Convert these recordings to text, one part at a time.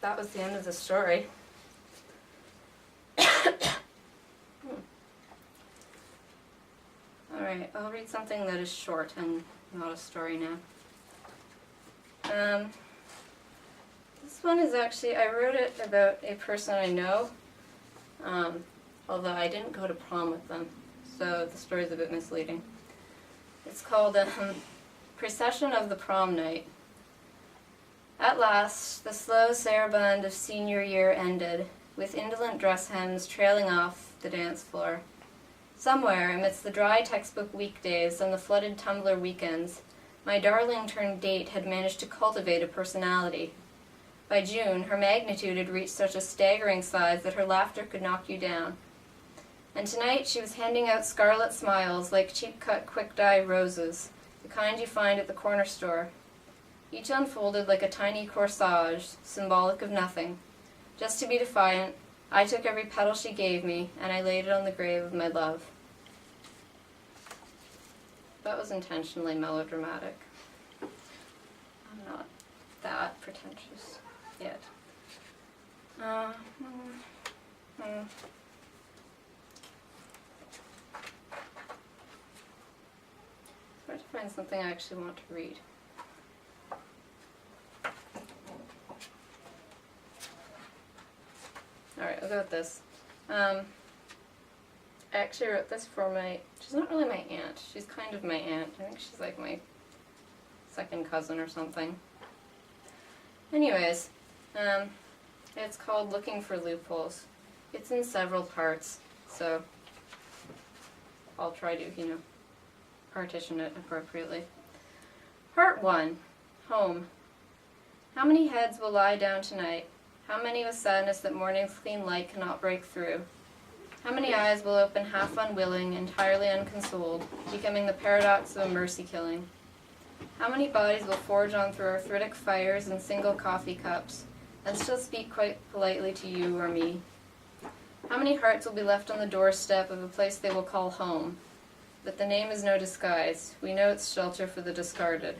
that was the end of the story. Alright, I'll read something that is short and not a story now. This one is actually, I wrote it about a person I know, although I didn't go to prom with them, so the story is a bit misleading. It's called Procession of the Prom Night. At last, the slow saraband of senior year ended, with indolent dress hems trailing off the dance floor. Somewhere, amidst the dry textbook weekdays and the flooded Tumblr weekends, my darling-turned-date had managed to cultivate a personality. By June, her magnitude had reached such a staggering size that her laughter could knock you down. And tonight she was handing out scarlet smiles like cheap-cut quick-dye roses, the kind you find at the corner store. Each unfolded like a tiny corsage, symbolic of nothing. Just to be defiant, I took every petal she gave me, and I laid it on the grave of my love. That was intentionally melodramatic. I'm not that pretentious yet. Try to find something I actually want to read. Alright, I'll go with this. I actually wrote this for she's not really my aunt, she's kind of my aunt. I think she's like my second cousin or something. Anyways, it's called Looking for Loopholes. It's in several parts, so I'll try to, partition it appropriately. Part 1. Home. How many heads will lie down tonight? How many with sadness that morning's clean light cannot break through? How many eyes will open half unwilling, entirely unconsoled, becoming the paradox of a mercy killing? How many bodies will forge on through arthritic fires and single coffee cups, and still speak quite politely to you or me? How many hearts will be left on the doorstep of a place they will call home? But the name is no disguise. We know it's shelter for the discarded.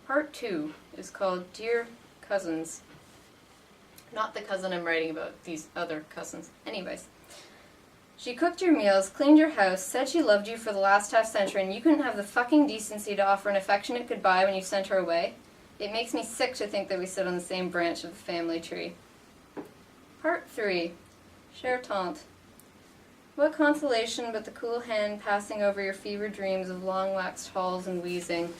Part 2 is called Dear Cousins. Not the cousin I'm writing about, these other cousins. Anyways. She cooked your meals, cleaned your house, said she loved you for the last half-century, and you couldn't have the fucking decency to offer an affectionate goodbye when you sent her away? It makes me sick to think that we sit on the same branch of the family tree. Part 3. Cher tante. What consolation but the cool hand passing over your fevered dreams of long waxed halls and wheezing.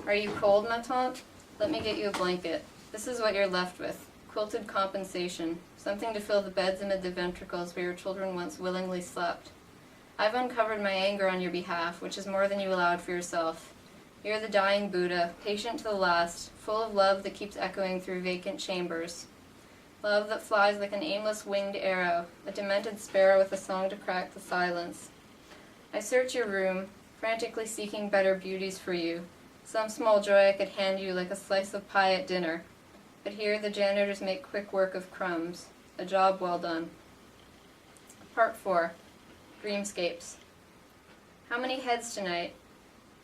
Are you cold, ma tante? Let me get you a blanket. This is what you're left with. Quilted compensation, something to fill the beds amid the ventricles where your children once willingly slept. I've uncovered my anger on your behalf, which is more than you allowed for yourself. You're the dying Buddha, patient to the last, full of love that keeps echoing through vacant chambers. Love that flies like an aimless winged arrow, a demented sparrow with a song to crack the silence. I search your room, frantically seeking better beauties for you, some small joy I could hand you like a slice of pie at dinner. But here the janitors make quick work of crumbs. A job well done. Part 4. Dreamscapes. How many heads tonight?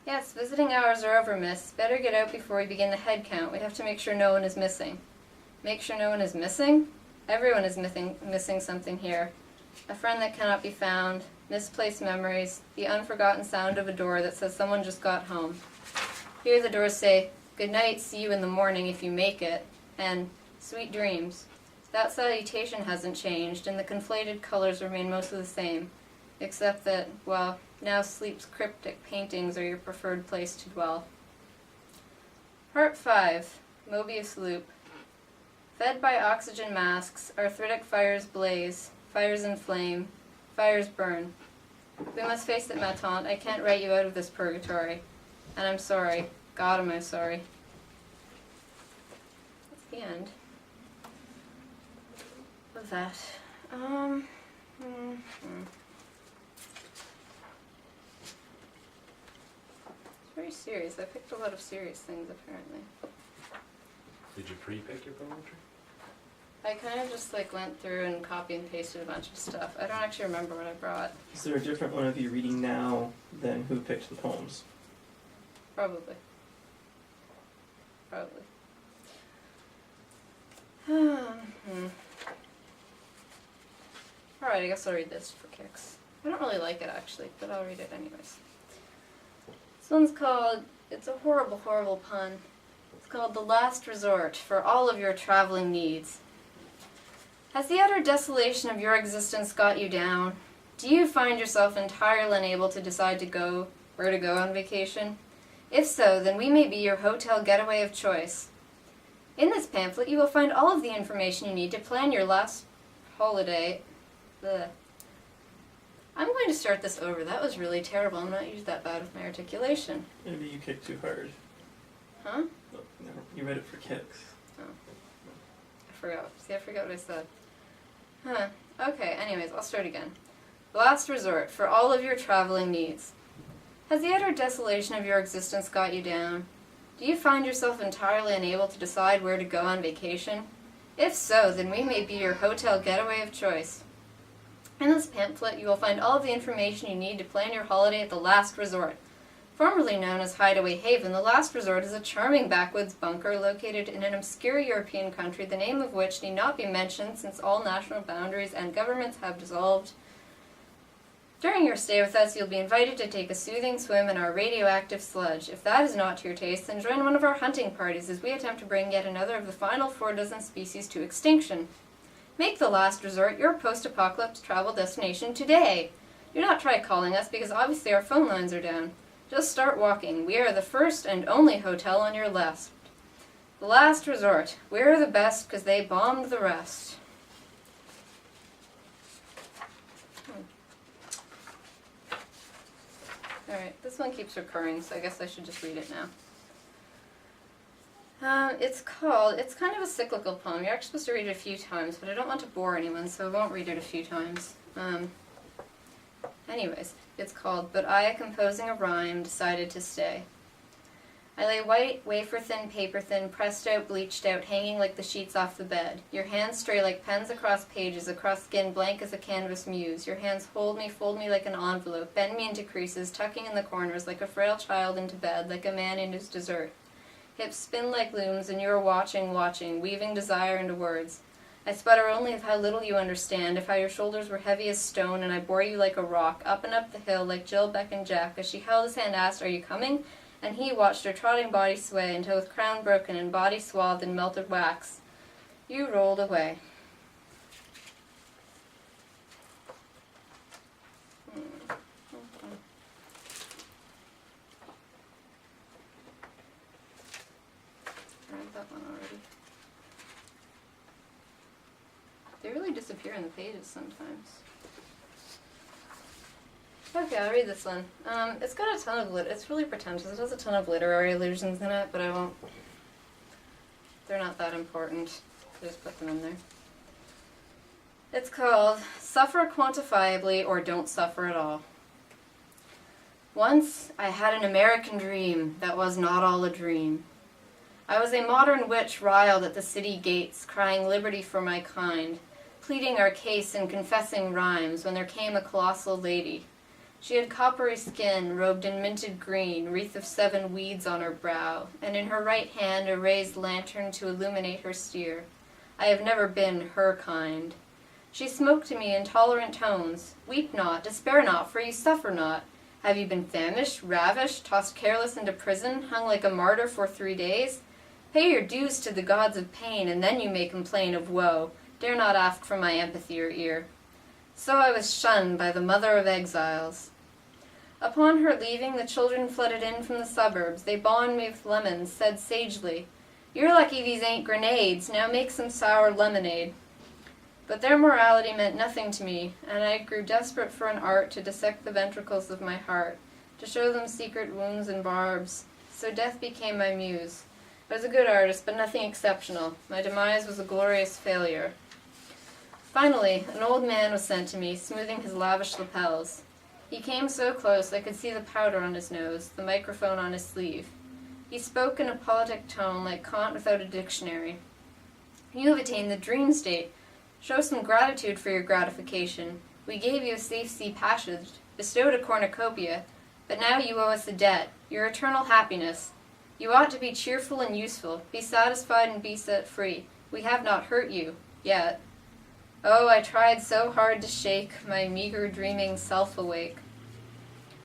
Yes, visiting hours are over, miss. Better get out before we begin the head count. We have to make sure no one is missing. Make sure no one is missing? Everyone is missing something here. A friend that cannot be found, misplaced memories, the unforgotten sound of a door that says someone just got home. Here the doors say, good night, see you in the morning if you make it, and sweet dreams. That salutation hasn't changed, and the conflated colors remain mostly the same, except that, well, now sleep's cryptic paintings are your preferred place to dwell. Part 5. Mobius Loop. Fed by oxygen masks, arthritic fires blaze, fires inflame, fires burn. We must face it, ma tante. I can't write you out of this purgatory. And I'm sorry. God, am I sorry. The end of that. It's very serious. I picked a lot of serious things, apparently. Did you pre-pick your poetry? I kind of just went through and copy and pasted a bunch of stuff. I don't actually remember what I brought. Is there a different one of you reading now than who picked the poems? Probably. Alright, I guess I'll read this for kicks. I don't really like it actually, but I'll read it anyways. This one's called, it's a horrible, horrible pun. It's called The Last Resort for All of Your Traveling Needs. Has the utter desolation of your existence got you down? Do you find yourself entirely unable to decide where to go on vacation? If so, then we may be your hotel getaway of choice. In this pamphlet, you will find all of the information you need to plan your last holiday. Ugh. I'm going to start this over. That was really terrible. I'm not usually that bad with my articulation. Maybe you kicked too hard. Huh? Oh, no, you read it for kicks. Oh. I forgot. See, I forgot what I said. Huh. Okay, anyways, I'll start again. Last resort for all of your traveling needs. Has the utter desolation of your existence got you down? Do you find yourself entirely unable to decide where to go on vacation? If so, then we may be your hotel getaway of choice. In this pamphlet, you will find all of the information you need to plan your holiday at the Last Resort. Formerly known as Hideaway Haven, the Last Resort is a charming backwoods bunker located in an obscure European country, the name of which need not be mentioned since all national boundaries and governments have dissolved. During your stay with us, you'll be invited to take a soothing swim in our radioactive sludge. If that is not to your taste, then join one of our hunting parties as we attempt to bring yet another of the final 4 species to extinction. Make the Last Resort your post-apocalypse travel destination today. Do not try calling us because obviously our phone lines are down. Just start walking. We are the first and only hotel on your list. The Last Resort. We're the best because they bombed the rest. Alright, this one keeps recurring, so I guess I should just read it now. It's kind of a cyclical poem. You're actually supposed to read it a few times, but I don't want to bore anyone, so I won't read it a few times. Anyways, it's called, But I, composing a rhyme, decided to stay. I lay white, wafer-thin, paper-thin, pressed out, bleached out, hanging like the sheets off the bed. Your hands stray like pens across pages, across skin blank as a canvas muse. Your hands fold me like an envelope, bend me into creases, tucking in the corners like a frail child into bed, like a man in his dessert. Hips spin like looms, and you are watching, weaving desire into words. I sputter only of how little you understand, of how your shoulders were heavy as stone, and I bore you like a rock, up and up the hill, like Jill beckoned Jack. As she held his hand, asked, "Are you coming?" And he watched her trotting body sway, until with crown broken and body swathed in melted wax, you rolled away. I read that one already. They really disappear in the pages sometimes. Okay, I'll read this one. It's got a ton of it's really pretentious. It has a ton of literary allusions in it, but I won't. They're not that important. I just put them in there. It's called Suffer Quantifiably or Don't Suffer at All. Once I had an American dream that was not all a dream. I was a modern witch riled at the city gates, crying liberty for my kind, pleading our case and confessing rhymes when there came a colossal lady. She had coppery skin, robed in minted green, wreath of 7 weeds on her brow, and in her right hand a raised lantern to illuminate her steer. I have never been her kind. She spoke to me in tolerant tones. Weep not, despair not, for you suffer not. Have you been famished, ravished, tossed careless into prison, hung like a martyr for 3 days? Pay your dues to the gods of pain, and then you may complain of woe. Dare not ask for my empathy or ear. So I was shunned by the mother of exiles. Upon her leaving, the children flooded in from the suburbs. They bombed me with lemons, said sagely, "You're lucky these ain't grenades, now make some sour lemonade." But their morality meant nothing to me, and I grew desperate for an art to dissect the ventricles of my heart, to show them secret wounds and barbs. So death became my muse. I was a good artist, but nothing exceptional. My demise was a glorious failure. Finally, an old man was sent to me, smoothing his lavish lapels. He came so close I could see the powder on his nose, the microphone on his sleeve. He spoke in a politic tone like Kant without a dictionary. "You have attained the dream state. Show some gratitude for your gratification. We gave you a safe sea passage, bestowed a cornucopia, but now you owe us a debt, your eternal happiness. You ought to be cheerful and useful, be satisfied and be set free. We have not hurt you, yet. Oh, I tried so hard to shake my meager dreaming self awake.